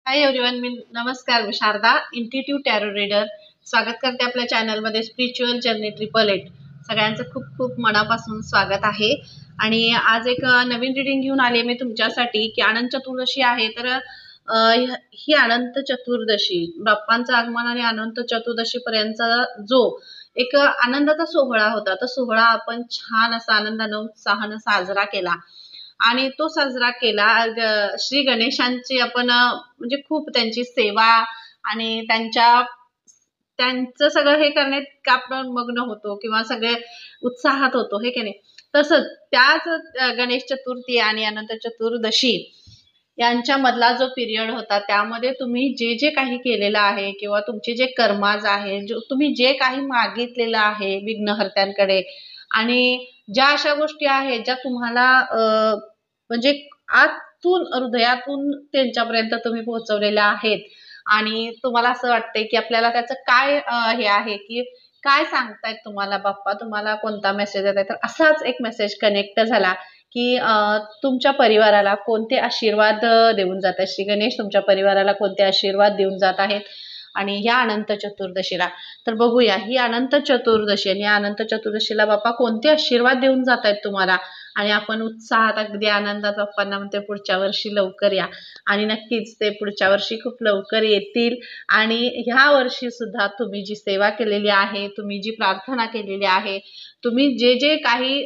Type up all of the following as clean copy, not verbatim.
Hi everyone, नमस्कार. मी Sharda, इंट्युटिव्ह tarot reader. स्वागत करते आपल्या चॅनलमध्ये स्पिरिच्युअल जर्नी 888. सगळ्यांचं खूप खूप मनापासून स्वागत आहे. आणि आज एक नवीन रीडिंग घेऊन आले मी तुमच्यासाठी की अनंत चतुर्दशी आहे. तर ही अनंत चतुर्दशी, बाप्पांचं आगमन आणि अनंत चतुर्दशी पर्यंतचा जो एक आनंदाचा सोहळा होता, तो सोहळा आपण छान असा आनंदानं उत्साहानं साजरा केला. आणि तो साजरा केला श्री गणेशांची आपण म्हणजे खूप त्यांची सेवा आणि त्यांचं सगळं हे करण्यात आपण मग्न होतो किंवा सगळे उत्साहात होतो, हे की नाही. तसंच त्याच गणेश चतुर्थी आणि अनंत चतुर्दशी यांच्यामधला जो पिरियड होता, त्यामध्ये तुम्ही जे जे काही केलेलं आहे किंवा तुमचे जे कर्माज आहे, तुम्ही जे काही मागितलेलं आहे विघ्नहर्त्यांकडे, आणि ज्या अशा गोष्टी आहेत ज्या तुम्हाला म्हणजे आतून हृदयातून त्यांच्यापर्यंत तुम्ही पोहोचवलेल्या आहेत, आणि तुम्हाला असं वाटतंय की आपल्याला त्याचं काय हे आहे की काय सांगतायत तुम्हाला बाप्पा, तुम्हाला कोणता मेसेज येत आहे. तर असाच एक मेसेज कनेक्ट झाला की तुमच्या परिवाराला कोणते आशीर्वाद देऊन जात आहेत श्री गणेश, तुमच्या परिवाराला कोणते आशीर्वाद देऊन जात आहेत आणि या अनंत चतुर्दशीला. तर बघूया ही अनंत चतुर्दशी आणि या अनंत चतुर्दशीला बाप्पा कोणते आशीर्वाद देऊन जात आहेत तुम्हाला. आणि आपण उत्साहात अगदी आनंदात बाप्पांना म्हणते पुढच्या वर्षी लवकर या. आणि नक्कीच ते पुढच्या वर्षी खूप लवकर येतील. आणि ह्या वर्षी सुद्धा तुम्ही जी सेवा केलेली आहे, तुम्ही जी प्रार्थना केलेली आहे, तुम्ही जे जे काही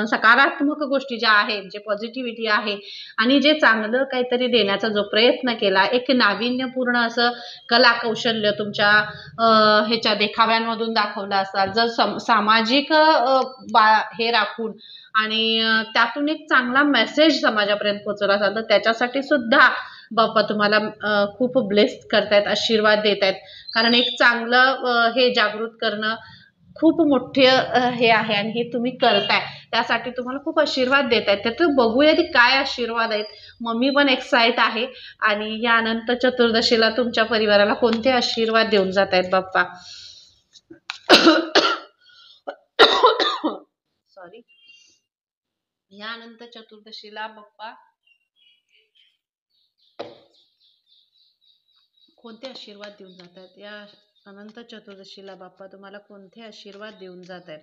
सकारात्मक गोष्टी ज्या आहेत, जे पॉझिटिव्हिटी आहे आणि जे चांगलं काहीतरी देण्याचा जो प्रयत्न केला, एक नाविन्यपूर्ण असं कला कौशल्य तुमच्या ह्याच्या देखाव्यांमधून दाखवलं असाल, जर सामाजिक हे राखून आणि त्यातून एक चांगला मेसेज समाजापर्यंत पोहोचवला असाल, तर त्याच्यासाठी सुद्धा बाप्पा तुम्हाला खूप ब्लेस्ड करतायत, आशीर्वाद देत आहेत. कारण एक चांगलं हे जागृत करणं खूप मोठे हे आहे आणि हे तुम्ही करताय, त्यासाठी तुम्हाला खूप आशीर्वाद देत आहेत. त्यातून बघूया ते काय आशीर्वाद आहेत. मम्मी पण एक्साइट आहे. आणि या अनंत चतुर्दशीला तुमच्या परिवाराला कोणते आशीर्वाद देऊन जात आहेत बाप्पा. सॉरी. या अनंत चतुर्दशीला बाप्पा कोणते आशीर्वाद देऊन जात आहेत. या अनंत चतुर्दशीला बाप्पा तुम्हाला कोणते आशीर्वाद देऊन जात आहेत.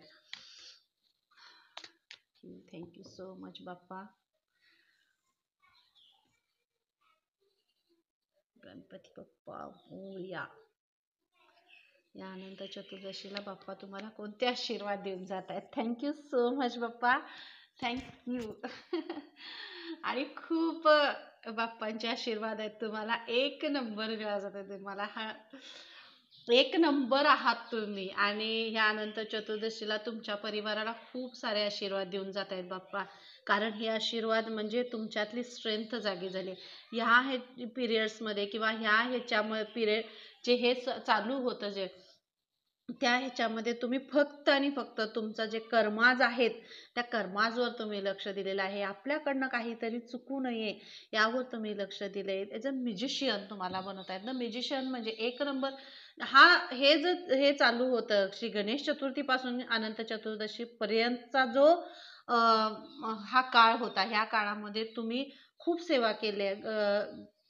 थँक्यू सो मच बाप्पा. गणपती बाप्पा मोरया. या अनंत चतुर्दशीला बाप्पा तुम्हाला कोणते आशीर्वाद देऊन जात आहेत. थँक्यू सो मच बाप्पा, थँक्यू. आणि खूप बाप्पांचे आशीर्वाद आहेत तुम्हाला. एक नंबर वेळा जात आहे तुम्हाला. हा एक नंबर आहात तुम्ही. आणि ह्या अनंत चतुर्दशीला तुमच्या परिवाराला खूप सारे आशीर्वाद देऊन जात आहेत बाप्पा. कारण हे आशीर्वाद म्हणजे तुमच्यातली स्ट्रेंथ जागी झाली. ह्या पिरियड्समध्ये किंवा ह्याच्यामुळे पिरियड जे हे चालू होतं, जे त्या ह्याच्यामध्ये तुम्ही फक्त आणि फक्त तुमचं जे कर्माज आहेत, त्या कर्माजवर तुम्ही लक्ष दिलेलं आहे. आपल्याकडनं काहीतरी चुकू नये यावर तुम्ही लक्ष दिले. एज अ म्युझिशियन तुम्हाला बनवत आहेत ना. म्युझिशियन म्हणजे एक नंबर. हे चालू होतं श्री गणेश चतुर्थीपासून अनंत चतुर्दशी पर्यंतचा जो हा काळ होता. ह्या काळामध्ये तुम्ही खूप सेवा केली,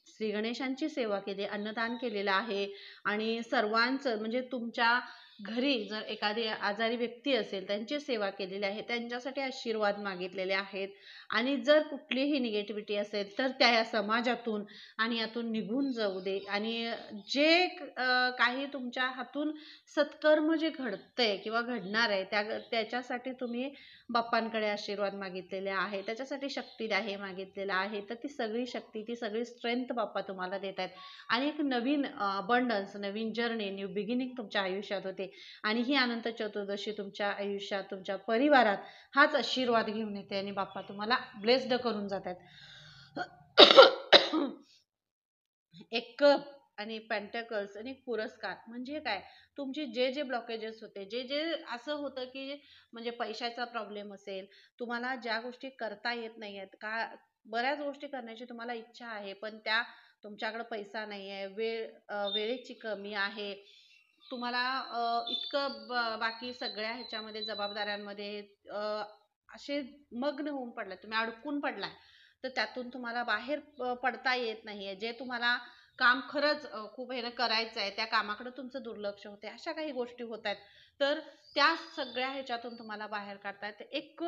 श्री गणेशांची सेवा केली, अन्नदान केलेलं आहे. आणि सर्वांचं म्हणजे तुमच्या घरी जर एखादी आजारी व्यक्ती असेल, त्यांची सेवा केलेली आहे, त्यांच्यासाठी आशीर्वाद मागितलेले आहेत. आणि जर कुठलीही निगेटिव्हिटी असेल तर त्या या समाजातून आणि यातून निघून जाऊ दे. आणि जे काही तुमच्या हातून सत्कर्म जे घडतंय किंवा घडणार आहे, त्याच्यासाठी तुम्ही बाप्पांकडे आशीर्वाद मागितलेले आहे, त्याच्यासाठी शक्ती आहे मागितलेला आहे. तर ती सगळी शक्ती, ती सगळी स्ट्रेंथ बाप्पा तुम्हाला देत आहेत. आणि एक नवीन अबंडन्स, नवीन जर्नी, न्यू बिगिनिंग तुमच्या आयुष्यात होते. आणि ही अनंत चतुर्दशी तुमच्या आयुष्यात, तुमच्या परिवारात हाच आशीर्वाद घेऊन येते आणि बाप्पा तुम्हाला ब्लेस्ड करून जात आहेत. एक कप आणि पेंटॅकल्स आणि पुरस्कार म्हणजे काय, तुमचे जे जे ब्लॉकेजेस होते, जे जे असं होतं की म्हणजे पैशाचा प्रॉब्लेम असेल, तुम्हाला ज्या गोष्टी करता येत नाही आहेत का, बऱ्याच गोष्टी करण्याची तुम्हाला इच्छा आहे पण त्या तुमच्याकडे पैसा नाही आहे, वेळेची कमी आहे, तुम्हाला इतकं बाकी सगळ्या ह्याच्यामध्ये जबाबदाऱ्यांमध्ये असे मग्न होऊन पडलाय, तुम्ही अडकून पडलाय. तर त्यातून तुम्हाला बाहेर पडता येत नाहीये. जे तुम्हाला काम खरंच खूप हे करायचं आहे, त्या कामाकडे तुमचं दुर्लक्ष होते, अशा काही गोष्टी होत आहेत. तर त्या सगळ्या ह्याच्यातून तुम्हाला बाहेर काढता येते. एक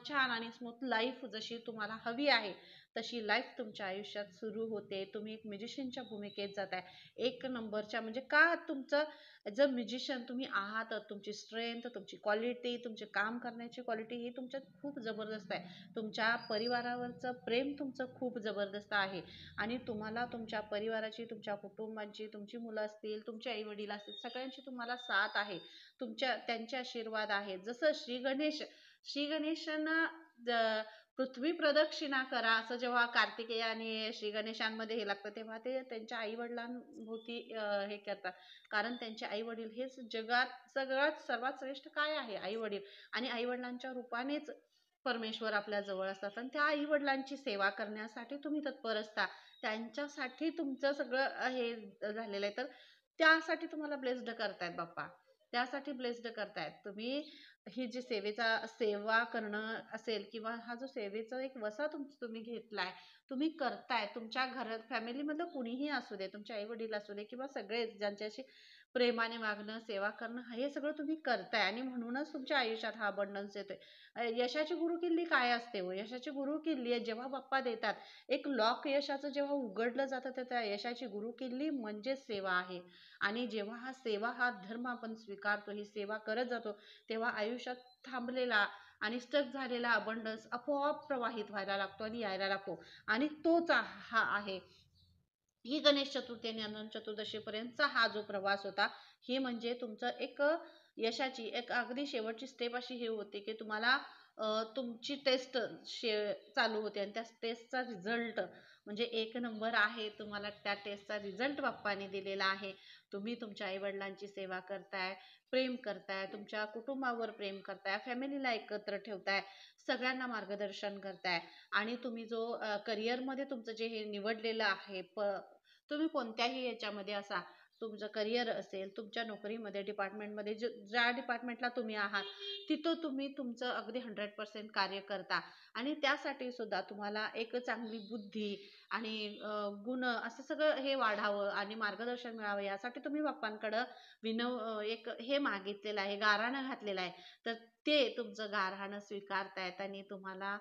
छान आणि स्मूथ लाईफ जशी तुम्हाला हवी आहे तशी लाईफ तुमच्या आयुष्यात सुरू होते. तुम्ही एक म्युझिशियनच्या भूमिकेत जाताय, एक नंबरच्या. म्हणजे का तुमचं जर म्युझिशियन तुम्ही आहात, तुमची स्ट्रेंथ, तुमची क्वालिटी, तुमचे काम करण्याची क्वालिटी ही तुमच्यात खूप जबरदस्त आहे. तुमच्या परिवारावरचं प्रेम तुमचं खूप जबरदस्त आहे आणि तुम्हाला तुमच्या परिवाराची, तुमच्या कुटुंबाची, तुमची मुलं असतील, तुमचे आई वडील असतील, सगळ्यांची तुम्हाला साथ आहे, त्यांचे आशीर्वाद आहेत. जसं श्री गणेशांना पृथ्वी प्रदक्षिणा करा असं जेव्हा कार्तिकेय आणि श्री गणेशांमध्ये हे लागतं, तेव्हा ते त्यांच्या आई वडिलांभोवती हे करतात. कारण त्यांचे आई वडील हेच जगात सर्वात श्रेष्ठ काय आहे, आई वडील. आणि आई वडिलांच्या रूपानेच परमेश्वर आपल्या जवळ असतात आणि त्या आई वडिलांची सेवा करण्यासाठी तुम्ही तत्पर असता. त्यांच्यासाठी तुमचं सगळं हे झालेलं आहे. तर त्यासाठी तुम्हाला ब्लेस्ड करतायत बाप्पा, त्यासाठी ब्लेस्ड करतायत तुम्ही. ही जी सेवा करणं असेल किंवा हा जो सेवेचा एक वसा तुम्ही घेतलाय, तुम्ही करताय. तुमच्या घरात फॅमिलीमधलं कुणीही असू दे, तुमचे आई वडील असू दे किंवा सगळेच, ज्यांच्याशी प्रेमाने वागणं, सेवा करणं, हे सगळं तुम्ही करताय आणि म्हणूनच तुमच्या आयुष्यात हा अबंडन्स येतोय. यशाची गुरुकिल्ली काय असते हो? यशाची गुरुकिल्ली आहे जेव्हा बाप्पा देतात. एक लॉक यशाचं जेव्हा उघडलं जातं, तर त्या यशाची गुरुकिल्ली म्हणजे सेवा आहे. आणि जेव्हा हा धर्म आपण स्वीकारतो, ही सेवा करत जातो, तेव्हा आयुष्यात थांबलेला आणि स्टक झालेला अबंडन्स आपोआप प्रवाहित व्हायला लागतो आणि यायला लागतो. आणि तोच हा आहे. ही गणेश चतुर्थी आणि अनंत चतुर्दशीपर्यंतचा हा जो प्रवास होता, ही म्हणजे तुमचं एक यशाची एक अगदी शेवटची स्टेप अशी हे होती की तुम्हाला तुमची टेस्ट चालू होते आणि त्या टेस्टचा रिझल्ट म्हणजे एक नंबर आहे. तुम्हाला त्या टेस्टचा रिझल्ट बाप्पाने दिलेला आहे. तुम्ही तुमच्या आई वडिलांची सेवा करताय, प्रेम करताय, तुमच्या कुटुंबावर प्रेम करताय, फॅमिलीला एकत्र ठेवताय, सगळ्यांना मार्गदर्शन करताय. आणि तुम्ही जो करिअरमध्ये तुमचं जे हे निवडलेलं आहे, तुम्ही कोणत्याही याच्यामध्ये असा, तुमचं करिअर असेल, तुमच्या नोकरीमध्ये, डिपार्टमेंटमध्ये, ज्या डिपार्टमेंटला तुम्ही आहात, तिथं तुम्ही तुमचं अगदी 100% कार्य करता. आणि त्यासाठी सुद्धा तुम्हाला एक चांगली बुद्धी आणि गुण असं सगळं हे वाढावं आणि मार्गदर्शन मिळावं, यासाठी तुम्ही बाप्पांकडं एक हे मागितलेलं आहे, गाऱ्हाणं घातलेलं आहे. तर ते तुमचं गाऱ्हाणं स्वीकारतायत आणि तुम्हाला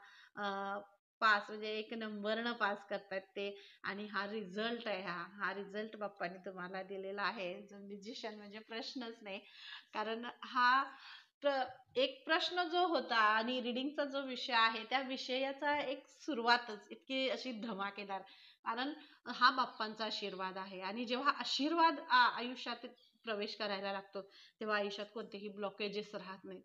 पास म्हणजे एक नंबरनं पास करतायत ते. आणि हा रिझल्ट आहे, हा रिझल्ट बाप्पाने तुम्हाला दिलेला आहे. जो म्युझिशियन म्हणजे प्रश्नच नाही. कारण हा एक प्रश्न जो होता आणि रिडिंगचा जो विषय आहे, त्या विषयाचा एक सुरुवातच इतकी अशी धमाकेदार. कारण हा बाप्पांचा आशीर्वाद आहे आणि जेव्हा आशीर्वाद आयुष्यात प्रवेश करायला लागतो, तेव्हा आयुष्यात कोणतेही ब्लॉकेजेस राहत नाहीत.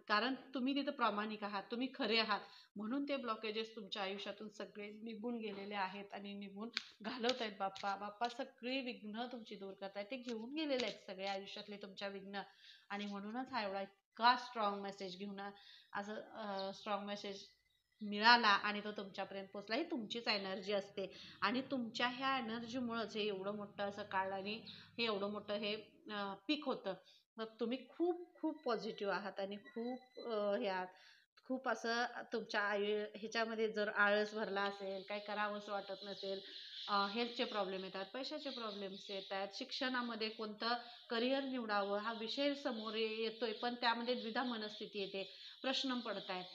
कारण तुम्ही तिथं प्रामाणिक आहात, तुम्ही खरे आहात, म्हणून ते ब्लॉकेजेस तुमच्या आयुष्यातून सगळे निघून गेलेले आहेत आणि निघून घालवत आहेत बाप्पा. बाप्पा सगळी विघ्न तुमची दूर करतायत, ते घेऊन गेलेले आहेत सगळे आयुष्यातले तुमच्या विघ्न. आणि म्हणूनच हा एवढा इतका स्ट्रॉंग मेसेज घेऊन असं स्ट्रॉंग मेसेज मिळाला आणि तो तुमच्यापर्यंत पोहोचला. ही तुमचीच एनर्जी असते आणि तुमच्या ह्या एनर्जीमुळंच हे एवढं मोठं असं काळ आणि हे एवढं मोठं हे पीक होतं. मग तुम्ही खूप खूप पॉझिटिव्ह आहात आणि खूप खूप असं तुमच्या ह्याच्यामध्ये जर आळस भरला असेल, काही करावंसं वाटत नसेल, हेल्थचे प्रॉब्लेम येतात, पैशाचे प्रॉब्लेम्स येतात, शिक्षणामध्ये कोणतं करिअर निवडावं हा विषय समोर येतोय, पण त्यामध्ये द्विधा मनस्थिती येते, प्रश्न पडत आहेत,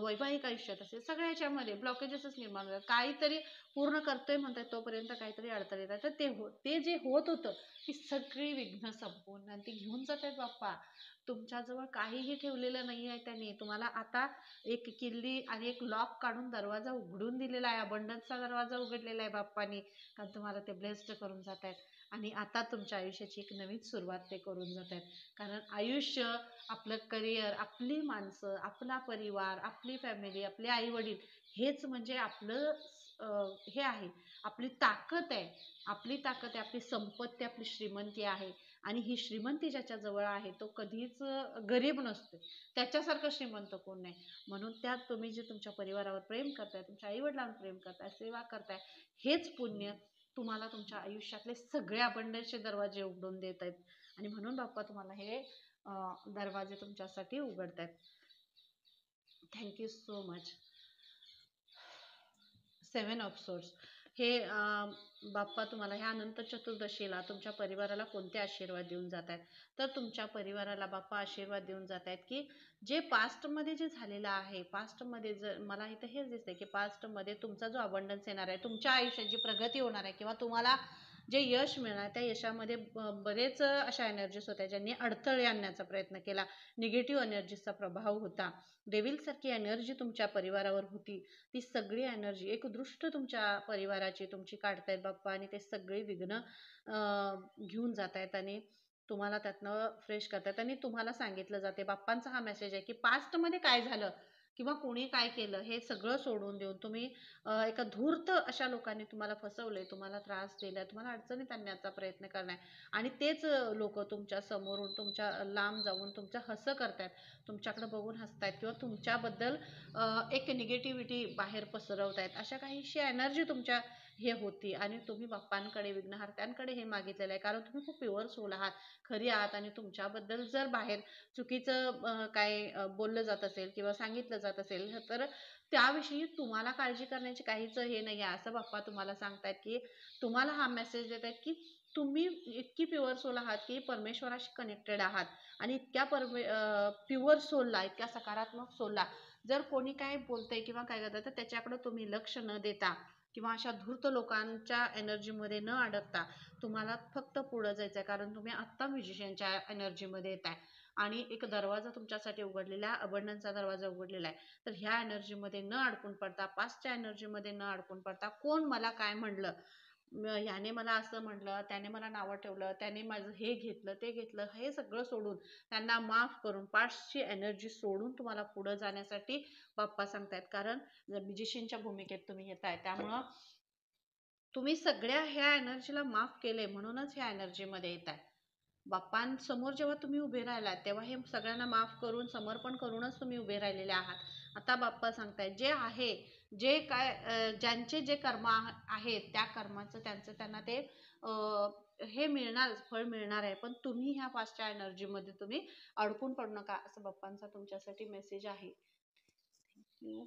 वैवाहिक आयुष्यात असेल, सगळ्या ह्याच्यामध्ये ब्लॉकेजेसच निर्माण होतात. काहीतरी पूर्ण करतोय म्हणतात, तोपर्यंत काहीतरी अडथळे येतात. तर ते जे होत होतं, ती सगळी विघ्न संपूर्ण आणि ती घेऊन जात आहेत बाप्पा. तुमच्याजवळ काहीही ठेवलेलं नाही आहे त्यांनी. तुम्हाला आता एक किल्ली आणि एक लॉक काढून दरवाजा उघडून दिलेला आहे, अबंडन्सचा दरवाजा उघडलेला आहे बाप्पानी. कारण तुम्हाला ते ब्लेस्ड करून जात आहेत आणि आता तुमच्या आयुष्याची एक नवीन सुरुवात ते करून जात आहेत. कारण आयुष्य, आपलं करिअर, आपली माणसं, आपला परिवार, आपली फॅमिली, आपले आई वडील, हेच म्हणजे आपलं हे आहे, आपली ताकद आहे. आपली ताकद आहे, आपली संपत्ती, आपली श्रीमंती आहे. आणि ही श्रीमंती ज्याच्या जवळ आहे, तो कधीच गरीब नसतो. त्याच्यासारखं श्रीमंत कोण नाही. म्हणून त्यात तुम्ही जे तुमच्या परिवारावर प्रेम करताय, तुमच्या आई वडिलांवर प्रेम करताय, सेवा करताय, हेच पुण्य तुम्हाला तुमच्या आयुष्यातले सगळे अबंडन्सचे दरवाजे उघडून देत आहेत. आणि म्हणून बाप्पा तुम्हाला हे दरवाजे तुमच्यासाठी उघडतायत. Thank you so much. Seven of source हे बाप्पा तुम्हाला ह्या अनंत चतुर्दशीला तुमच्या परिवाराला कोणते आशीर्वाद देऊन जात आहेत? तर तुमच्या परिवाराला बाप्पा आशीर्वाद देऊन जात आहेत की जे पास्टमध्ये जे झालेलं आहे, पास्टमध्ये जर मला इथं हेच दिसतंय की पास्टमध्ये तुमचा जो अबंडन्स येणार आहे, तुमच्या आयुष्यात जी प्रगती होणार आहे किंवा तुम्हाला जे यश मिळणार त्या यशामध्ये बरेच अशा एनर्जीज होत्या ज्यांनी अडथळे आणण्याचा प्रयत्न केला, निगेटिव्ह एनर्जीचा प्रभाव होता, डेव्हिल सारखी एनर्जी तुमच्या परिवारावर होती, ती सगळी एनर्जी एक दृष्ट तुमच्या परिवाराची तुमची काढतायत बाप्पा आणि ते सगळे विघ्न घेऊन जात आहेत आणि तुम्हाला त्यातनं फ्रेश करतात. आणि तुम्हाला सांगितलं जाते, बाप्पांचा हा मेसेज आहे की पास्टमध्ये काय झालं किंवा कोणी काय केलं हे सगळं सोडून देऊन तुम्ही एका धूर्त अशा लोकांनी तुम्हाला फसवलंय, तुम्हाला त्रास दिलाय, तुम्हाला अडचणीत आणण्याचा प्रयत्न करणार आणि तेच लोक तुमच्या समोरून तुमच्या लांब जाऊन तुमचं हसं करतायत, तुमच्याकडे बघून हसतायत किंवा तुमच्याबद्दल एक निगेटिव्हिटी बाहेर पसरवत आहेत. अशा काहीशी एनर्जी तुमच्या हे होती आणि तुम्ही बाप्पांकडे विघ्नहर्त्यांकडे हे मागितलेलं आहे कारण तुम्ही खूप प्युअर सोल आहात, खरी आहात आणि तुमच्याबद्दल जर बाहेर चुकीचं काय बोललं जात असेल किंवा सांगितलं जात असेल तर त्याविषयी तुम्हाला काळजी करण्याची काहीच हे नाही आहे असं बाप्पा तुम्हाला सांगतायत की तुम्हाला हा मेसेज देत आहेत की तुम्ही इतकी प्युअर सोल आहात की परमेश्वराशी कनेक्टेड आहात आणि इतक्या प्युअर सोलला, इतक्या सकारात्मक सोलला जर कोणी काय बोलतंय किंवा काय करतंय तर त्याच्याकडे तुम्ही लक्ष न देता किंवा अशा धूर्त लोकांच्या एनर्जीमध्ये न अडकता तुम्हाला फक्त पुढे जायचं आहे कारण तुम्ही आत्ता म्युझिशियनच्या एनर्जीमध्ये येत आहे आणि एक दरवाजा तुमच्यासाठी उघडलेला आहे, अबंडन्सचा दरवाजा उघडलेला आहे. तर ह्या एनर्जीमध्ये न अडकून पडता, पास्टच्या एनर्जीमध्ये न अडकून पडता, कोण मला काय म्हणलं, ह्याने मला असं म्हणलं, त्याने मला नावं ठेवलं, त्याने माझं हे घेतलं ते घेतलं, हे सगळं सोडून त्यांना माफ करून पास्टची एनर्जी सोडून तुम्हाला पुढे जाण्यासाठी बाप्पा सांगतायत. कारण म्युझिशियनच्या भूमिकेत तुम्ही येत आहे त्यामुळं तुम्ही सगळ्या ह्या एनर्जीला माफ केले म्हणूनच ह्या एनर्जीमध्ये येत आहे. बाप्पांसमोर जेव्हा तुम्ही उभे राहिलात तेव्हा हे सगळ्यांना माफ करून समर्पण करूनच तुम्ही उभे राहिलेले आहात. आता बाप्पा सांगतायत जे आहे, जे काय ज्यांचे जे कर्म आहेत त्या कर्माचं त्यांना ते हे मिळणार, फळ मिळणार आहे. पण तुम्ही ह्या पास्टच्या एनर्जीमध्ये तुम्ही अडकून पडू नका असं बाप्पांचा तुमच्यासाठी मेसेज आहे. Thank you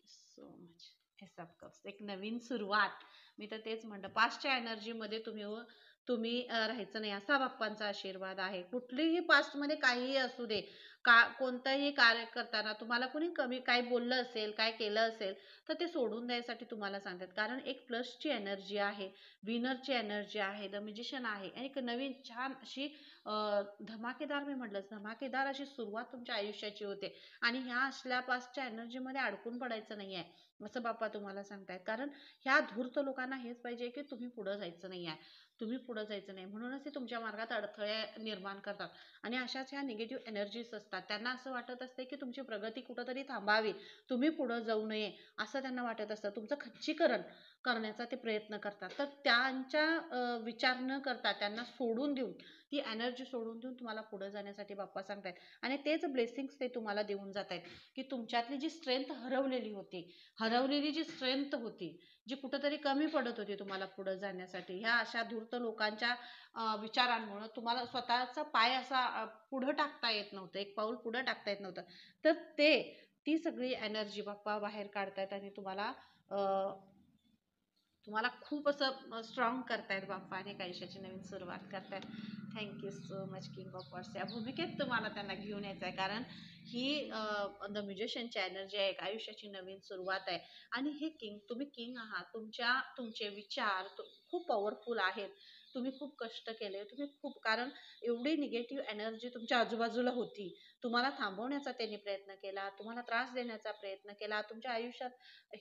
so much. S of cups, एक नवीन सुरुवात. मी तर तेच म्हणलं पास्टच्या एनर्जीमध्ये तुम्ही राहायचं नाही असा बाप्पांचा आशीर्वाद आहे. कुठलीही पास्टमध्ये काहीही असू दे, कोणतंही कार्य करताना तुम्हाला कोणी कमी काय बोललं असेल, काय केलं असेल तर ते सोडून द्यायसाठी तुम्हाला सांगतात. कारण एक प्लसची एनर्जी आहे, विनरची एनर्जी आहे, द म्युझिशियन आहे आणि एक नवीन छान अशी धमाकेदार, मी म्हटलं धमाकेदार अशी सुरुवात तुमच्या आयुष्याची होते आणि ह्या असल्या पास्टच्या एनर्जीमध्ये अडकून पडायचं नाही आहे असं बाप्पा तुम्हाला सांगतायत. कारण ह्या धूर्त लोकांना हेच पाहिजे की तुम्ही पुढे जायचं नाही आहे, तुम्ही पुढे जायचं नाही, म्हणूनच ते तुमच्या मार्गात अडथळे निर्माण करतात आणि अशाच ह्या निगेटिव्ह एनर्जीज असतात. त्यांना असं वाटत असते की तुमची प्रगती कुठंतरी थांबावी, तुम्ही पुढे जाऊ नये असं त्यांना वाटत असतं, तुमचं खच्चीकरण करण्याचा ते प्रयत्न करतात. तर त्यांच्या विचार न करता त्यांना सोडून देऊन, ती एनर्जी सोडून देऊन तुम्हाला पुढे जाण्यासाठी बाप्पा सांगतायत आणि तेच ब्लेसिंग्स ते तुम्हाला देऊन जात आहेत की तुमच्यातली जी स्ट्रेंथ हरवलेली जी स्ट्रेंथ होती, जी कुठंतरी कमी पडत होती तुम्हाला पुढे जाण्यासाठी, ह्या अशा धूर्त लोकांच्या विचारांमुळे तुम्हाला स्वतःचा पाय असा पुढे टाकता येत नव्हतं, एक पाऊल पुढे टाकता येत नव्हतं. तर ती सगळी एनर्जी बाप्पा बाहेर काढतायत आणि तुम्हाला खूप असं स्ट्रॉंग करतायत बाप्पा आणि आयुष्याची नवीन सुरुवात करतायत. Thank you so much king of wards. या भूमिकेत तुम्हाला त्यांना घेऊन यायचं आहे कारण ही द म्युझिशियनची एनर्जी आहे, एक आयुष्याची नवीन सुरुवात आहे आणि हे तुम्ही किंग आहात. तुमचे विचार खूप पॉवरफुल आहेत, तुम्ही खूप कष्ट केले, तुम्ही खूप, कारण एवढी निगेटिव्ह एनर्जी तुमच्या आजूबाजूला होती, तुम्हाला थांबवण्याचा त्यांनी प्रयत्न केला, तुम्हाला त्रास देण्याचा प्रयत्न केला, तुमच्या आयुष्यात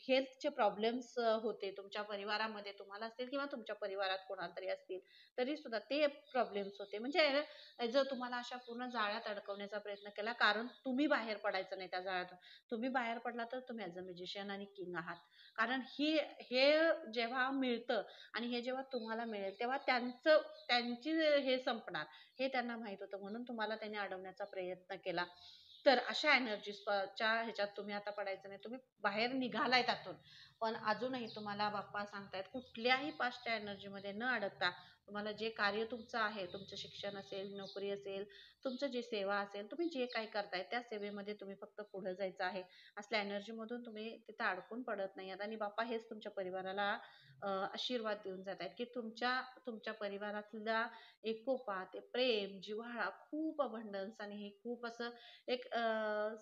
हेल्थचे प्रॉब्लेम्स होते, तुमच्या परिवारामध्ये तुम्हाला असतील किंवा तुमच्या परिवारात कोणाला तरी असतील तरी सुद्धा ते प्रॉब्लेम्स होते. म्हणजे जर तुम्हाला अशा पूर्ण जाळ्यात अडकवण्याचा प्रयत्न केला कारण तुम्ही बाहेर पडायचं नाही त्या जाळ्यातून. तुम्ही बाहेर पडला तर तुम्ही ॲज अ म्युझिशियन आणि किंग आहात. कारण हे जेव्हा मिळतं आणि हे जेव्हा तुम्हाला मिळेल तेव्हा त्यांची हे संपणार हे त्यांना माहित होतं, म्हणून तुम्हाला त्यांनी अडवण्याचा प्रयत्न केला. तर अशा एनर्जीजच्या ह्याच्यात तुम्ही आता पडायचं नाही, तुम्ही बाहेर निघालाय त्यातून. पण अजूनही तुम्हाला बाप्पा सांगतायत कुठल्याही पास्टच्या एनर्जीमध्ये न अडकता तुम्हाला जे कार्य तुमचं आहे, तुमचं शिक्षण असेल, नोकरी असेल, तुमचं जी सेवा असेल, तुम्ही जे काही करताय त्या सेवेमध्ये तुम्ही फक्त पुढे जायचं आहे. असल्या एनर्जीमधून तुम्ही तिथं अडकून पडत नाही आहात आणि बाप्पा हेच तुमच्या परिवाराला आशीर्वाद देऊन जात आहेत, की तुमच्या तुमच्या परिवारातला एकोपा, ते प्रेम, जिव्हाळा, खूप अबंडन्स आणि हे खूप असं एक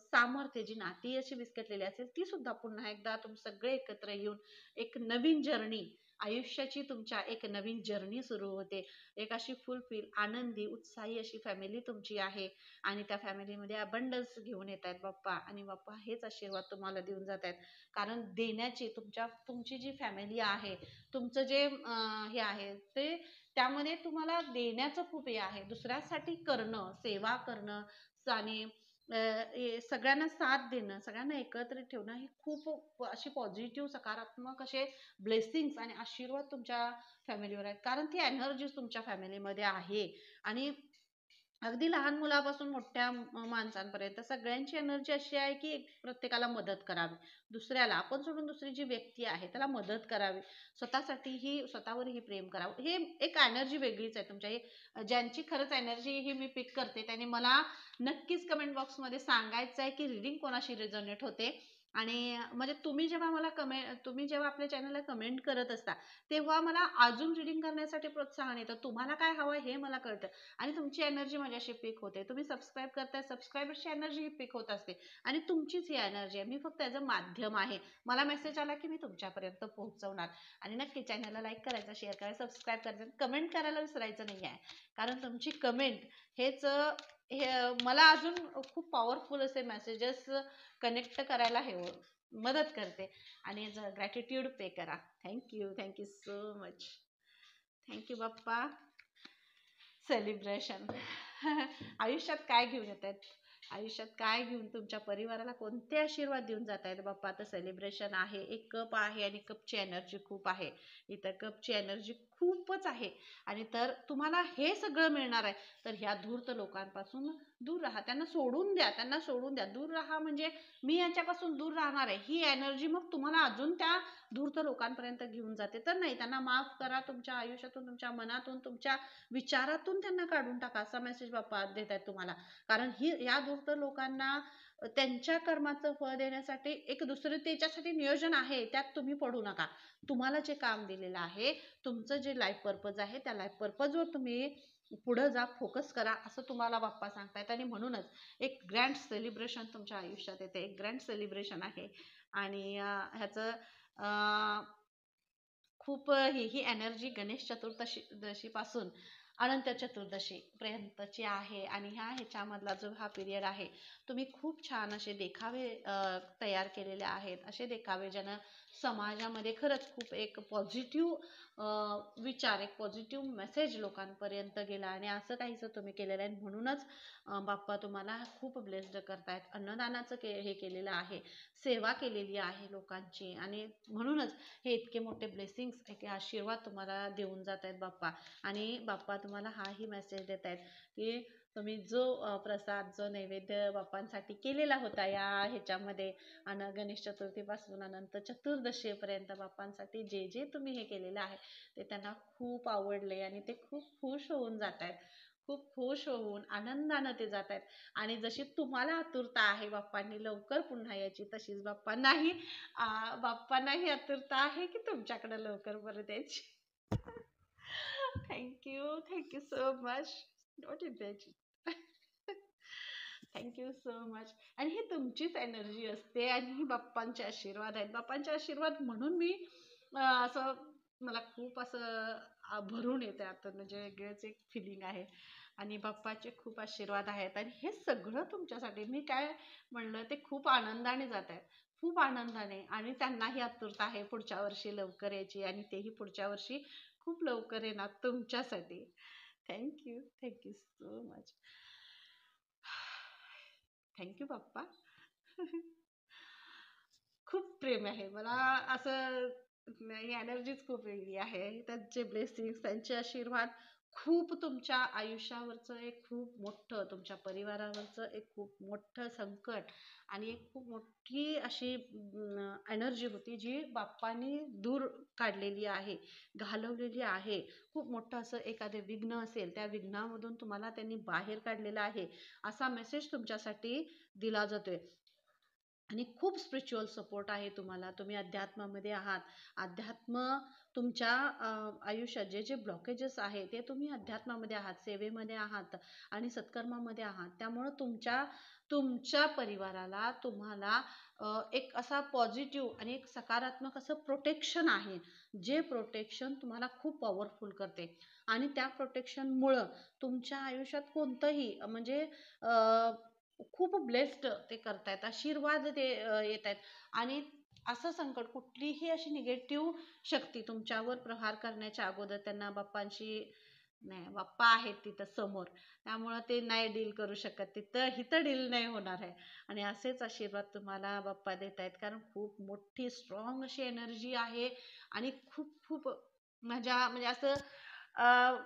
सामर्थ्य, जी नाती अशी विस्कटलेली असेल ती सुद्धा पुन्हा एकदा तुम्ही सगळे एकत्र येऊन एक नवीन जर्नी, आयुष्याची तुमच्या एक नवीन जर्नी सुरू होते. एक अशी फुलफिल, आनंदी, उत्साही अशी फॅमिली तुमची आहे आणि त्या फॅमिलीमध्ये अबंडन्स घेऊन येत आहेत बाप्पा आणि बाप्पा हेच आशीर्वाद तुम्हाला देऊन जात आहेत. कारण देण्याची तुमची जी फॅमिली आहे, तुमचं जे हे आहे ते, त्यामध्ये तुम्हाला देण्याचं खूप हे आहे. दुसऱ्यासाठी करणं, सेवा करणं आणि सगळ्यांना साथ देणं, सगळ्यांना एकत्रित ठेवणं, ही खूप अशी पॉझिटिव्ह, सकारात्मक असे ब्लेसिंग्स आणि आशीर्वाद तुमच्या फॅमिलीवर आहेत. कारण ती एनर्जी तुमच्या फॅमिलीमध्ये आहे आणि अगदी लहान मुलापासून मोठ्या माणसांपर्यंत सगळ्यांची एनर्जी अशी आहे की प्रत्येकाला मदत करावी, दुसऱ्याला आपण सोडून दुसरी जी व्यक्ती आहे त्याला मदत करावी, स्वतःवरही प्रेम करावं. हे एक एनर्जी वेगळीच आहे तुमच्या. हे ज्यांची खरंच एनर्जी ही मी पिक करते त्याने मला नक्कीच कमेंट बॉक्समध्ये सांगायचं आहे की रीडिंग कोणाशी रिझोनेट होते. आणि म्हणजे तुम्ही जेव्हा आपल्या चॅनलला कमेंट करत असता तेव्हा मला अजून रीडिंग करण्यासाठी प्रोत्साहन येतं. तुम्हाला काय हवं हे मला कळतं आणि तुमची एनर्जी माझ्याशी पिक होते. तुम्ही सबस्क्राईब करताय, सबस्क्रायबरची एनर्जी ही पिक होत असते आणि तुमचीच ही एनर्जी आहे. मी फक्त ॲज अ माध्यम आहे. मला मेसेज आला की मी तुमच्यापर्यंत पोहोचवणार. आणि नक्की चॅनलला लाईक करायचं, शेअर करायचं, सबस्क्राईब करायचं, कमेंट करायला विसरायचं नाही आहे. कारण तुमची कमेंट हेच हे मला अजून खूप पॉवरफुल असे मेसेजेस कनेक्ट करायला मदत करते आणि ग्रॅटिट्यूड पे करा. Thank you so much. थँक्यू बाप्पा. सेलिब्रेशन. आयुष्यात काय घेऊन येत आहेत, आयुष्यात काय घेऊन तुमच्या परिवाराला कोणते आशीर्वाद देऊन जात आहेत बाप्पा. आता सेलिब्रेशन आहे, एक कप आहे आणि कपची एनर्जी खूप आहे. इथं कपची एनर्जी खूपच आहे आणि तर तुम्हाला हे सगळं मिळणार आहे. तर ह्या धूर्त लोकांपासून दूर राहा, त्यांना सोडून द्या, दूर राहा. म्हणजे मी यांच्यापासून दूर राहणार आहे ही एनर्जी मग तुम्हाला अजून त्या धूर्त लोकांपर्यंत घेऊन जाते. तर नाही, त्यांना माफ करा. तुमच्या आयुष्यातून, तुमच्या मनातून, तुमच्या विचारातून त्यांना काढून टाका, असा मेसेज बाप्पा देत आहेत तुम्हाला. कारण या धूर्त लोकांना त्यांच्या कर्माचं फळ देण्यासाठी एक दुसरं त्याच्यासाठी नियोजन आहे, त्यात तुम्ही पडू नका. तुम्हाला जे काम दिलेलं आहे, तुमचं जे लाईफ पर्पज आहे, त्या लाईफ पर्पजवर तुम्ही पुढे जा, फोकस करा, असं तुम्हाला बाप्पा सांगतायत. आणि म्हणूनच एक ग्रँड सेलिब्रेशन तुमच्या आयुष्यात येते, एक ग्रँड सेलिब्रेशन आहे. आणि ह्याचं खूप ही एनर्जी गणेश चतुर्दशी पासून अनंत चतुर्दशी पर्यंतची आहे. आणि ह्याच्यामधला जो हा पिरियड आहे, तुम्ही खूप छान असे देखावे तयार केलेले आहेत. असे देखावे ज्यानं समाजामध्ये खरंच खूप एक पॉझिटिव्ह विचार, एक पॉझिटिव्ह मेसेज लोकांपर्यंत गेला आणि असं काहीच तुम्ही केलेलं आहे. म्हणूनच बाप्पा तुम्हाला खूप ब्लेस्ड करतायत. अन्नदानाचं हे केलेलं आहे, सेवा केलेली आहे लोकांची आणि म्हणूनच हे इतके मोठे ब्लेसिंग्स, एक आशीर्वाद तुम्हाला देऊन जात आहेत बाप्पा. आणि बाप्पा तुम्हाला हाही मेसेज देत आहेत की तुम्ही जो प्रसाद, जो नैवेद्य बाप्पांसाठी केलेला होता या ह्याच्यामध्ये, आणि गणेश चतुर्थीपासून अनंत चतुर्दशीपर्यंत बाप्पांसाठी जे जे तुम्ही हे केलेलं आहे ते त्यांना खूप आवडले आणि ते खूप खुश होऊन जात आहेत. खूप खुश होऊन आनंदानं ते जात आहेत. आणि जशी तुम्हाला आतुरता आहे बाप्पांनी लवकर पुन्हा यायची, तशीच बाप्पांनाही आतुरता आहे की तुमच्याकडे लवकर परत यायची. Thank you so much. Not imagine. Thank you so much. आणि ही तुमचीच एनर्जी असते आणि ही बाप्पांचे आशीर्वाद आहेत. बाप्पांचे आशीर्वाद म्हणून मी असं, मला खूप असं भरून येते आता, म्हणजे वेगळंच एक फिलिंग आहे. आणि बाप्पाचे खूप आशीर्वाद आहेत आणि हे सगळं तुमच्यासाठी मी काय म्हणलं ते खूप आनंदाने जात आहेत, खूप आनंदाने. आणि त्यांनाही आतुरता आहे पुढच्या वर्षी लवकर यायची आणि तेही पुढच्या वर्षी खूप लवकर येणार तुमच्यासाठी. Thank you so much. थँक्यू बाप्पा. खूप प्रेम आहे मला असं. नाही, एनर्जीच खूप वेगळी आहे. त्यांचे ब्लेसिंग्स, त्यांचे आशीर्वाद खूप तुमच्या आयुष्यावरचं एक खूप मोठं, तुमच्या परिवारावरचं एक खूप मोठं संकट आणि एक खूप मोठी अशी एनर्जी होती जी बाप्पानी दूर काढलेली आहे, घालवलेली आहे. खूप मोठं असं एखादे विघ्न असेल, त्या विघ्नामधून तुम्हाला त्यांनी बाहेर काढलेलं आहे, असा मेसेज तुमच्यासाठी दिला जातोय. आणि खूप स्पिरिच्युअल सपोर्ट आहे तुम्हाला. तुम्ही अध्यात्मामध्ये आहात. अध्यात्म तुमच्या आयुष्यात जे जे ब्लॉकेजेस आहे ते तुम्ही अध्यात्मामध्ये आहात, सेवेमध्ये आहात आणि सत्कर्मामध्ये आहात. त्यामुळं तुमच्या तुमच्या परिवाराला तुम्हाला एक असा पॉझिटिव्ह आणि एक सकारात्मक असं प्रोटेक्शन आहे, जे प्रोटेक्शन तुम्हाला खूप पॉवरफुल करते. आणि त्या प्रोटेक्शनमुळं तुमच्या आयुष्यात कोणतंही म्हणजे खूप ब्लेस्ड ते करतायत, आशीर्वाद ते येत आहेत. आणि असं संकट, कुठलीही अशी निगेटिव्ह शक्ती तुमच्यावर प्रहार करण्याच्या अगोदर त्यांना बाप्पांशी, नाही बाप्पा आहेत तिथं समोर, त्यामुळं ते नाही डील करू शकत, तिथं इथं डील नाही होणार आहे. आणि असेच आशीर्वाद तुम्हाला बाप्पा देत आहेत, कारण खूप मोठी स्ट्रॉंग अशी एनर्जी आहे. आणि खूप खूप मजा, म्हणजे असं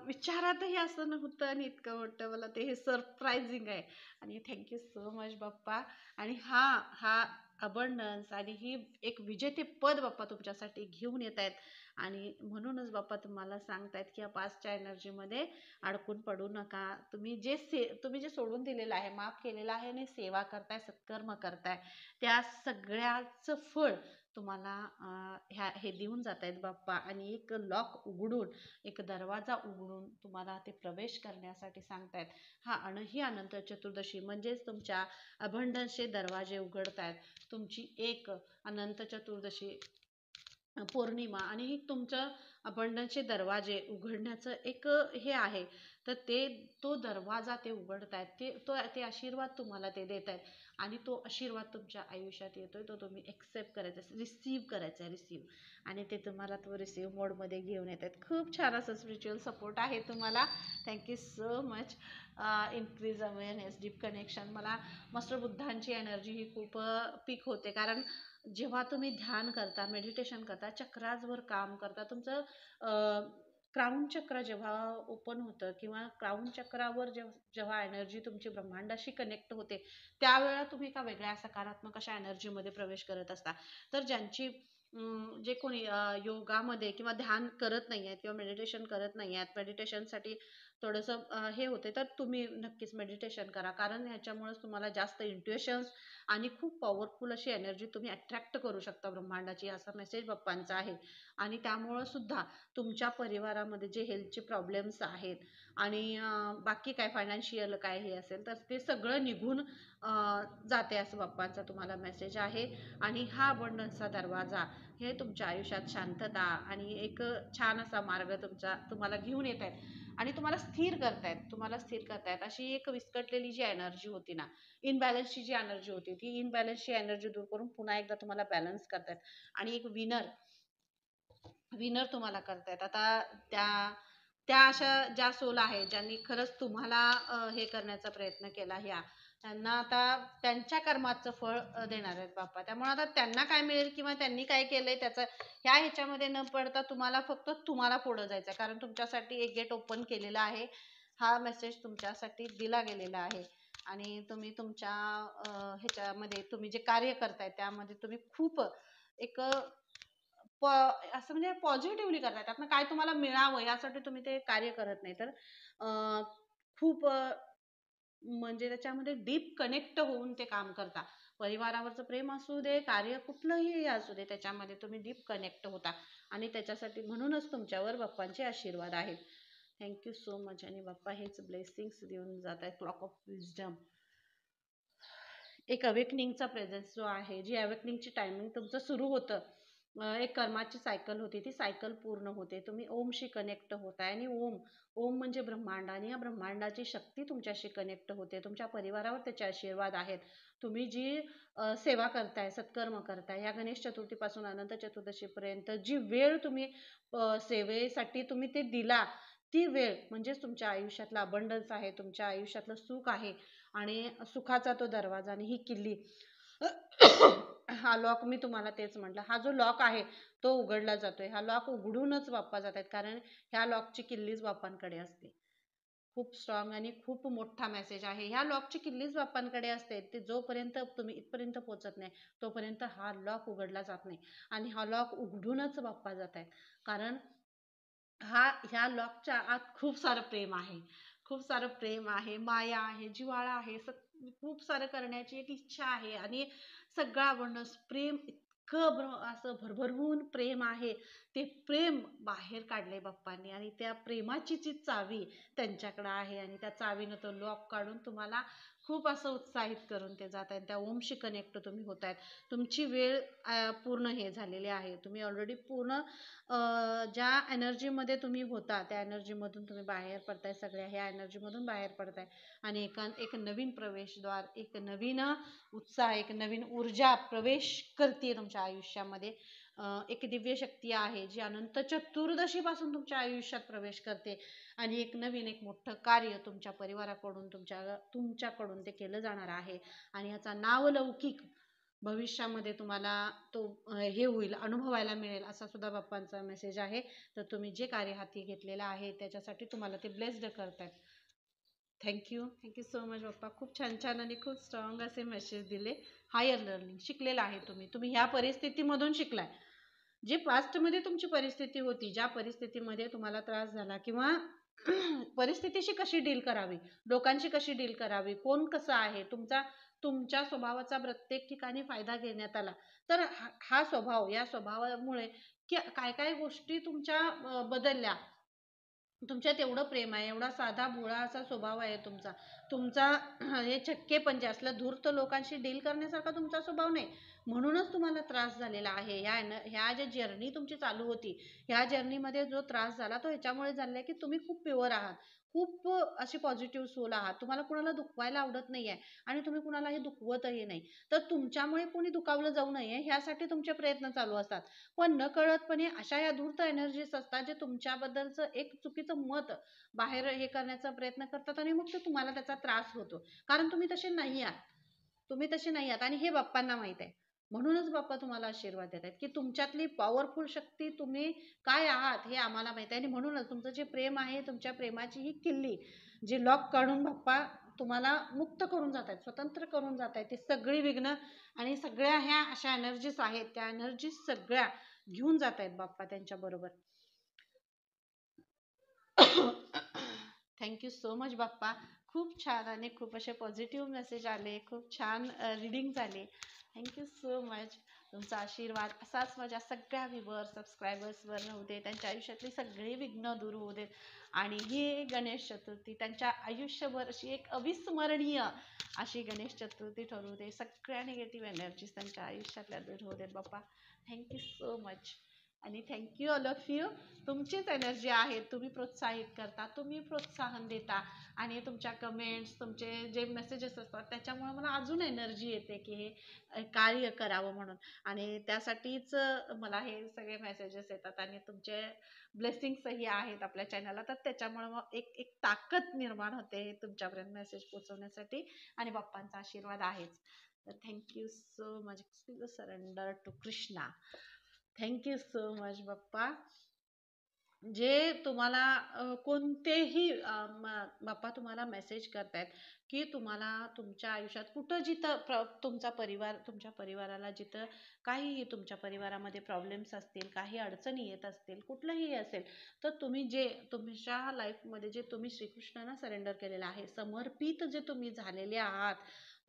विचारातही असं नव्हतं आणि इतकं मोठं मला ते हे सरप्रायझिंग आहे. आणि थँक्यू सो मच बाप्पा. आणि हा हा अबंडन्स आणि ही एक विजेते पद बाप्पा तुमच्यासाठी घेऊन येत आहेत. आणि म्हणूनच बाप्पा तुम्हाला सांगतायत की या पास्टच्या एनर्जीमध्ये अडकून पडू नका. तुम्ही जे सोडून दिलेलं आहे, माफ केलेलं आहे आणि सेवा करताय, सत्कर्म करताय, त्या सगळ्याचं फळ तुम्हाला हे देऊन जात आहेत बाप्पा. आणि एक लॉक उघडून, एक दरवाजा उघडून तुम्हाला ते प्रवेश करण्यासाठी सांगतायत. ही अनंत चतुर्दशी म्हणजेच तुमच्या अबंडन्सचे दरवाजे उघडतायत. तुमची एक अनंत चतुर्दशी पौर्णिमा आणि ही तुमचं अबंडन्सचे दरवाजे उघडण्याचं एक हे आहे. तर तो दरवाजा ते उघडतायत, ते आशीर्वाद तुम्हाला ते देत आहेत. आणि तो आशीर्वाद तुमच्या आयुष्यात येतोय, तो तुम्ही एक्सेप्ट करायचा, रिसीव्ह करायचा आहे, रिसीव्ह. आणि ते तुम्हाला तो रिसीव्ह मोडमध्ये घेऊन येत आहेत. खूप छान असं स्पिरिच्युअल सपोर्ट आहे तुम्हाला. Thank you so much. Increase awareness, deep connection. मला मास्टर बुद्धांची एनर्जी ही खूप पीक होते, कारण जेव्हा तुम्ही ध्यान करता, मेडिटेशन करता, चक्राजवर काम करता, तुमचं क्राऊन चक्र जेव्हा ओपन होतं किंवा क्राऊन चक्रावर जेव्हा एनर्जी तुमची ब्रह्मांडाशी कनेक्ट होते, त्यावेळेला तुम्ही एका वेगळ्या सकारात्मक अशा एनर्जीमध्ये प्रवेश करत असता. तर ज्यांची जे कोणी योगामध्ये किंवा ध्यान करत नाही आहेत किंवा मेडिटेशन करत नाही आहेत, मेडिटेशनसाठी थोडंसं हे होते, तर तुम्ही नक्कीच मेडिटेशन करा, कारण ह्याच्यामुळेच तुम्हाला जास्त इंट्युएशन्स आणि खूप पॉवरफुल अशी एनर्जी तुम्ही अट्रॅक्ट करू शकता ब्रह्मांडाची, असा मेसेज बाप्पांचा आहे. आणि त्यामुळं सुद्धा तुमच्या परिवारामध्ये जे हेल्थचे प्रॉब्लेम्स आहेत आणि बाकी काय फायनान्शियल काय हे असेल, तर ते सगळं निघून जाते, असं बाप्पांचा तुम्हाला मेसेज आहे. आणि हा अबंडन्सचा दरवाजा हे तुमच्या आयुष्यात शांतता आणि एक छान असा मार्ग तुम्हाला घेऊन येत आहेत. आणि तुम्हाला स्थिर करतायत. अशी एक विस्कटलेली जी एनर्जी होती ना, इनबॅलन्सची जी एनर्जी होती, ती इनबॅलन्सची एनर्जी दूर करून पुन्हा एकदा तुम्हाला बॅलन्स करतायत. आणि एक विनर विनर तुम्हाला करतायत. आता त्या त्या अशा ज्या सोल आहेत, ज्यांनी खरंच तुम्हाला हे करण्याचा प्रयत्न केला, त्यांना आता त्यांच्या कर्माचं फळ देणार आहेत बाप्पा. त्यामुळे आता त्यांना काय मिळेल किंवा त्यांनी काय केलंय त्याचं ह्याच्यामध्ये न पडता तुम्हाला फक्त तुम्हाला पुढे जायचं, कारण तुमच्यासाठी एक गेट ओपन केलेला आहे. हा मेसेज तुमच्यासाठी दिला गेलेला आहे. आणि तुम्ही तुमच्या ह्याच्यामध्ये तुम्ही जे कार्य करताय त्यामध्ये तुम्ही खूप एक असं म्हणजे पॉझिटिव्हली करताय. त्यातनं काय तुम्हाला मिळावं यासाठी तुम्ही ते कार्य करत नाही, तर अं, खूप म्हणजे त्याच्यामध्ये डीप कनेक्ट होऊन ते काम करता. परिवारावरचं प्रेम असू दे, कार्य कुठलंही असू दे, त्याच्यामध्ये तुम्ही डीप कनेक्ट होता. आणि त्याच्यासाठी म्हणूनच तुमच्यावर बाप्पांचे आशीर्वाद आहेत. Thank you so much. आणि बाप्पा हेच ब्लेसिंग्स देऊन जात आहेत. क्लॉक ऑफ विजडम, एक अवेकनिंगचा प्रेझेन्स जो आहे, जी अवेकनिंगची टायमिंग तुमचं सुरू होतं, एक कर्माची सायकल होती, ती सायकल पूर्ण होते. तुम्ही ओमशी कनेक्ट होताय. आणि ओम ओम म्हणजे ब्रह्मांड, आणि या ब्रह्मांडाची शक्ती तुमच्याशी कनेक्ट होते. तुमच्या परिवारावर त्याचे आशीर्वाद आहेत. तुम्ही जी सेवा करताय, सत्कर्म करताय, या गणेश चतुर्थीपासून अनंत चतुर्दशीपर्यंत जी वेळ तुम्ही सेवेसाठी तुम्ही ते दिला, ती वेळ म्हणजेच तुमच्या आयुष्यातला अबंडन्स आहे, तुमच्या आयुष्यातलं सुख आहे. आणि सुखाचा तो दरवाजा आणि ही किल्ली हा लॉक मी तुम्हाला तेच म्हटलं, हा जो लॉक आहे तो उघडला जातोय. हा लॉक उघडूनच बाप्पा जात आहेत, कारण ह्या लॉकची किल्लीच बाप्पांकडे असते. खूप स्ट्रॉंग आणि खूप मोठा मेसेज आहे. ह्या लॉकची किल्लीच बाप्पांकडे असते. ते जोपर्यंत तुम्ही इथपर्यंत पोहोचत नाही तोपर्यंत हा लॉक उघडला जात नाही. आणि हा लॉक उघडूनच बाप्पा जात आहेत, कारण ह्या लॉकच्या आत खूप सारं प्रेम आहे. खूप सारं प्रेम आहे, माया आहे, जिव्हाळा आहे, खूप सारं करण्याची एक इच्छा आहे. आणि सगळं आवडणं, प्रेम इतकं असं भरभरून प्रेम आहे. ते प्रेम बाहेर काढले बाप्पांनी, आणि त्या प्रेमाची जी चावी त्यांच्याकडे आहे, आणि त्या चावीनं तो लॉक काढून तुम्हाला खूप असं उत्साहित करून ते जात आहेत. त्या ओमशी कनेक्ट तुम्ही होत आहेत. तुमची वेळ पूर्ण हे झालेली आहे. तुम्ही ऑलरेडी पूर्ण ज्या एनर्जीमध्ये तुम्ही होता त्या एनर्जीमधून तुम्ही बाहेर पडताय. सगळ्या ह्या एनर्जीमधून बाहेर पडताय, आणि एक नवीन प्रवेशद्वार, एक नवीन उत्साह, एक नवीन ऊर्जा प्रवेश करते तुमच्या आयुष्यामध्ये. एक दिव्य शक्ती आहे जी अनंत चतुर्दशीपासून तुमच्या आयुष्यात प्रवेश करते, आणि एक नवीन एक मोठं कार्य तुमच्या परिवाराकडून तुमच्याकडून ते केलं जाणार आहे. आणि याचा नावलौकिक भविष्यामध्ये तुम्हाला तो हे होईल, अनुभवायला मिळेल, असा सुद्धा बाप्पांचा मेसेज आहे. तर तुम्ही जे कार्य हाती घेतलेलं आहे त्याच्यासाठी तुम्हाला ते ब्लेस्ड करतायत. थँक्यू सो मच बाप्पा. खूप छान छान आणि खूप स्ट्रॉंग असे मेसेज दिले. हायर लर्निंग शिकलेला आहे तुम्ही ह्या परिस्थितीमधून शिकलाय. जे पास्टमध्ये तुमची परिस्थिती होती, ज्या परिस्थितीमध्ये तुम्हाला त्रास झाला, किंवा परिस्थितीशी कशी डील करावी, लोकांशी कशी डील करावी, कोण कसं आहे, तुमच्या स्वभावाचा प्रत्येक ठिकाणी फायदा घेण्यात आला. तर हा स्वभाव, या स्वभावामुळे काय काय गोष्टी तुमच्या बदलल्या. तुमच्यात एवढं प्रेम आहे, एवढा साधा भोळा असा स्वभाव आहे तुमचा. तुमचा हे चक्केपंजे असलं धूर्त लोकांशी डील करण्यासारखा तुमचा स्वभाव नाही, म्हणूनच तुम्हाला त्रास झालेला आहे. ह्या ज्या जर्नी तुमची चालू होती, ह्या जर्नीमध्ये जो त्रास झाला तो ह्याच्यामुळे झालाय की तुम्ही खूप प्युअर आहात, खूप अशी पॉझिटिव्ह सोल आहात. तुम्हाला कुणाला दुखवायला आवडत नाहीये, आणि तुम्ही कुणालाही दुखवतही नाही. तर तुमच्यामुळे कोणी दुखावलं जाऊ नये ह्यासाठी तुमचे प्रयत्न चालू असतात. पण नकळतपणे अशा या धूर्त एनर्जीज असतात जे तुमच्याबद्दलचं एक चुकीचं मत बाहेर हे करण्याचा प्रयत्न करतात, आणि मग तुम्हाला त्याचा त्रास होतो, कारण तुम्ही तसे नाही आहात. आणि हे बाप्पांना माहित आहे. म्हणूनच बाप्पा तुम्हाला आशीर्वाद देत आहेत की तुमच्यातली पॉवरफुल शक्ती तुम्ही काय आहात हे आम्हाला माहित आहे. आणि म्हणूनच तुमचं जे प्रेम आहे, तुमच्या प्रेमाची ही किल्ली जी लॉक काढून बाप्पा तुम्हाला मुक्त करून जात आहेत, स्वतंत्र करून जात आहेत. ती सगळी विघ्न आणि सगळ्या ह्या अशा एनर्जीज आहेत, त्या एनर्जीज सगळ्या घेऊन जात आहेत बाप्पा त्यांच्या बरोबर. थँक्यू सो मच बाप्पा. खूप छान आणि खूप असे पॉझिटिव्ह मेसेज आले, खूप छान रिडिंग झाले. Thank you so much. तुमचा आशीर्वाद असाच माझ्या सगळ्या व्ह्यूअर्स सबस्क्रायबर्सवर राहू दे, त्यांच्या आयुष्यातली सगळी विघ्न दूर होऊ देत, आणि ही गणेश चतुर्थी त्यांच्या आयुष्यभर अशी एक अविस्मरणीय अशी गणेश चतुर्थी ठरू दे. सगळ्या निगेटिव्ह एनर्जीज त्यांच्या आयुष्यातल्या दूर होऊ देत बाप्पा. Thank you so much. आणि थँक्यू ऑल ऑफ यू. तुमचीच एनर्जी आहे, तुम्ही प्रोत्साहित करता, तुम्ही प्रोत्साहन देता, आणि तुमच्या कमेंट्स, तुमचे जे मेसेजेस असतात त्याच्यामुळे मला अजून एनर्जी येते की हे कार्य करावं म्हणून. आणि त्यासाठीच मला हे सगळे मेसेजेस येतात, आणि तुमचे ब्लेसिंग्सही आहेत आपल्या चॅनलला, तर त्याच्यामुळे मग एक एक ताकद निर्माण होते तुमच्यापर्यंत मेसेज पोहोचवण्यासाठी, आणि बाप्पांचा आशीर्वाद आहेच. तर thank you so much. Surrender to Krishna. Thank you so much Bappa. जे तुम्हाला कोणतेही बाप्पा तुम्हाला मेसेज करतायत की तुम्हाला तुमच्या आयुष्यात कुठं जिथं तुमच्या परिवाराला जिथं काहीही तुमच्या परिवारामध्ये प्रॉब्लेम्स असतील, काही अडचणी येत असतील, कुठलंही असेल, तर तुम्ही जे तुमच्या लाईफमध्ये जे तुम्ही श्रीकृष्णांना सरेंडर केलेलं आहे, समर्पित जे तुम्ही झालेले आहात,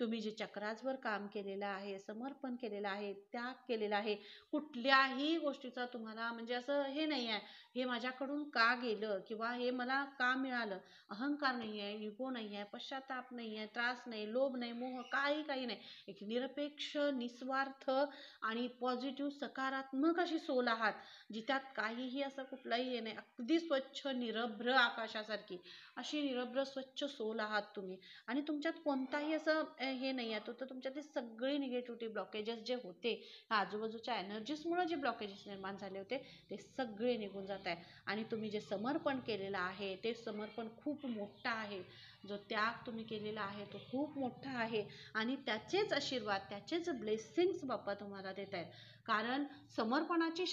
तुम्ही जे चक्रासवर काम केलेलं आहे, समर्पण केलेलं आहे, त्याग केलेला आहे, कुठल्याही गोष्टीचा तुम्हाला म्हणजे असं हे नाही आहे हे माझ्याकडून का गेलं किंवा हे मला का मिळालं, अहंकार नाही आहे, इगो नाही आहे, पश्चाताप नाही आहे, त्रास नाही, लोभ नाही, मोह काही नाही. एक निरपेक्ष, निस्वार्थ आणि पॉझिटिव्ह सकारात्मक अशी सोल आहात, जिच्यात काहीही असं कुठलाही हे नाही. अगदी स्वच्छ निरभ्र आकाशासारखी अशी निरभ्र स्वच्छ सोल आहात तुम्ही, आणि तुमच्यात कोणताही असं हे नाही आहे. तर तुमच्यातली सगळी निगेटिव्हिटी ब्लॉकेजेस जे होते, आजूबाजूच्या एनर्जीजमुळे जे ब्लॉकेजेस निर्माण झाले होते ते सगळे निघून जात आहे आणि तुम्ही जे समर्पण केलेलं आहे ते समर्पण खूप मोठं आहे. जो त्याग तुम्ही केलेला आहे तो खूप मोठा आहे आणि त्याचेच आशीर्वाद, त्याचेच ब्लेसिंग्स बाप्पा तुम्हाला देत आहेत. कारण समर्पणाची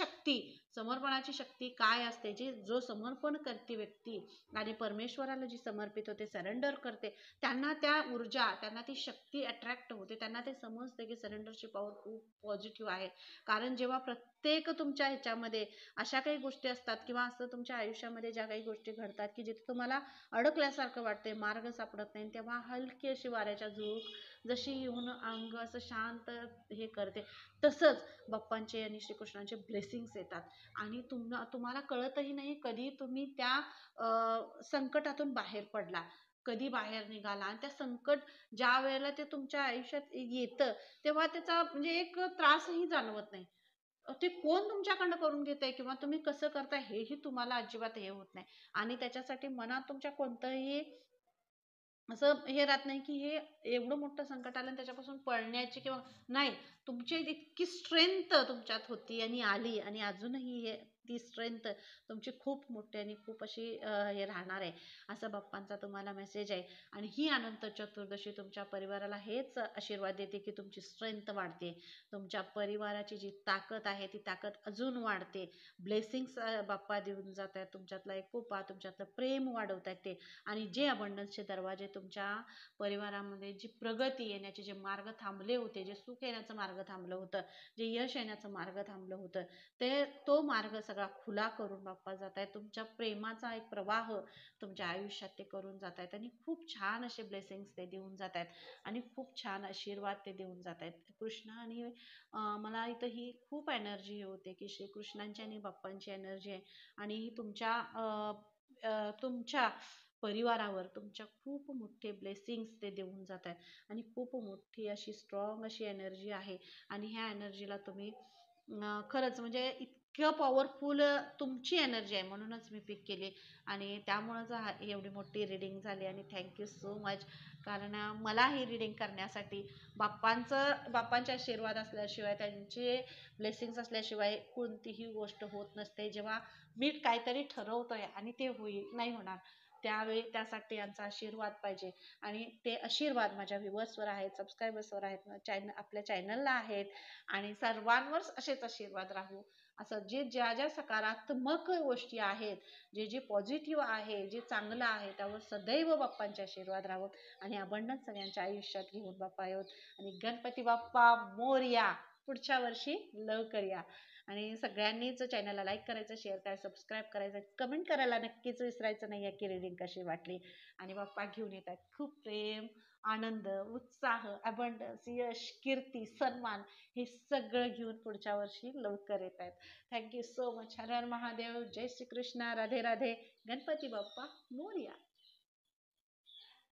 शक्ती काय असते, जो समर्पण करते व्यक्ती आणि परमेश्वराला जी समर्पित होते, सरेंडर करते, त्यांना त्या ऊर्जा, त्यांना ती शक्ती अट्रॅक्ट होते. त्यांना ते समजते की सरेंडरची पॉवर खूप पॉझिटिव्ह आहे. कारण जेव्हा प्रत्येक तुमच्या ह्याच्यामध्ये अशा काही गोष्टी असतात किंवा असं तुमच्या आयुष्यामध्ये ज्या काही गोष्टी घडतात की जिथे तुम्हाला अडकल्यासारखं वाटते, मार्ग सापडत नाही, तेव्हा हलकी अशी वाऱ्याच्या झुळूक जशी येऊन अंग असं शांत हे करते, तसंच बाप्पांचे आणि श्रीकृष्णांचे ब्लेसिंग्स येतात आणि तुम्हाला कळतही नाही कधी तुम्ही त्या संकटातून बाहेर पडला, कधी बाहेर निघाला. आणि त्या संकट ज्या वेळेला ते तुमच्या आयुष्यात येतं तेव्हा त्याचा म्हणजे एक त्रासही जाणवत नाही. ते कोण तुमच्याकडनं करून घेतंय किंवा तुम्ही कसं करताय हेही तुम्हाला अजिबात हे होत नाही आणि त्याच्यासाठी मनात तुमच्या कोणतंही असं हे राहत नाही की हे एवढं मोठं संकट आलं आणि त्याच्यापासून पळण्याची किंवा नाही. तुमची इतकी स्ट्रेंथ तुमच्यात होती आणि आली आणि अजूनही ती स्ट्रेंथ तुमची खूप मोठी आणि खूप अशी हे राहणार आहे, असं बाप्पांचा तुम्हाला मेसेज आहे. आणि ही अनंत चतुर्दशी तुमच्या परिवाराला हेच आशीर्वाद देते की तुमची स्ट्रेंथ वाढते, तुमच्या परिवाराची जी ताकद आहे ती ताकद अजून वाढते, ब्लेसिंग्स बाप्पा देऊन जात आहेत, तुमच्यातला एकोपा, तुमच्यातलं प्रेम वाढवत आहेत ते. आणि जे अबंडन्सचे दरवाजे तुमच्या परिवारामध्ये जी प्रगती येण्याचे जे मार्ग थांबले होते, जे सुख येण्याचं मार्ग थांबलं होतं, जे यश येण्याचं मार्ग थांबलं होतं, तो मार्ग सगळा खुला करून बाप्पा जात आहेत. तुमच्या प्रेमाचा एक प्रवाह तुमच्या आयुष्यात ते करून जात आहेत आणि खूप छान असे ब्लेसिंग्स ते देऊन जात आहेत आणि खूप छान आशीर्वाद ते देऊन जात आहेत. कृष्ण आणि मला इथं ही खूप एनर्जी होते की श्रीकृष्णांची आणि बाप्पांची एनर्जी आहे आणि ही तुमच्या परिवारावर तुमच्या खूप मोठे ब्लेसिंग्स ते देऊन जात आहेत आणि खूप मोठी अशी स्ट्रॉंग अशी एनर्जी आहे. आणि ह्या एनर्जीला तुम्ही खरंच म्हणजे इतकं पॉवरफुल तुमची एनर्जी आहे म्हणूनच मी पिक केली आणि त्यामुळंच एवढी मोठी रीडिंग झाली. आणि थँक्यू सो मच. कारण मला ही रीडिंग करण्यासाठी बाप्पांचे आशीर्वाद असल्याशिवाय, त्यांचे ब्लेसिंग्स असल्याशिवाय कोणतीही गोष्ट होत नसते. जेव्हा मी काहीतरी ठरवतोय आणि ते नाही होणार त्यावेळी त्यासाठी यांचा आशीर्वाद पाहिजे आणि ते आशीर्वाद माझ्या व्ह्युअर्सवर आहेत, सबस्क्रायबर्सवर आहेत, आपल्या चॅनलला आहेत आणि सर्वांवर असेच आशीर्वाद राहू. असं ज्या ज्या सकारात्मक गोष्टी आहेत, जे पॉझिटिव्ह आहे, जे चांगलं आहे, त्यावर सदैव बाप्पांचे आशीर्वाद राहूत आणि अबंडन्स सगळ्यांच्या आयुष्यात घेऊन बाप्पा येऊत. आणि गणपती बाप्पा मोरया. पुढच्या वर्षी लवकर या. आणि सगळ्यांनीच चॅनलला लाईक करायचं, शेअर करायचं, सबस्क्राईब करायचं, कमेंट करायला नक्कीच विसरायचं नाही आहे की रीडिंग कशी वाटली. आणि बाप्पा घेऊन येतात खूप प्रेम, आनंद, उत्साह, अबंडन्स, यश, कीर्ती, सन्मान हे सगळं घेऊन पुढच्या वर्षी लवकर येत आहेत. Thank you so much. हर हर महादेव. जय श्री कृष्ण. राधे राधे. गणपती बाप्पा मोरया.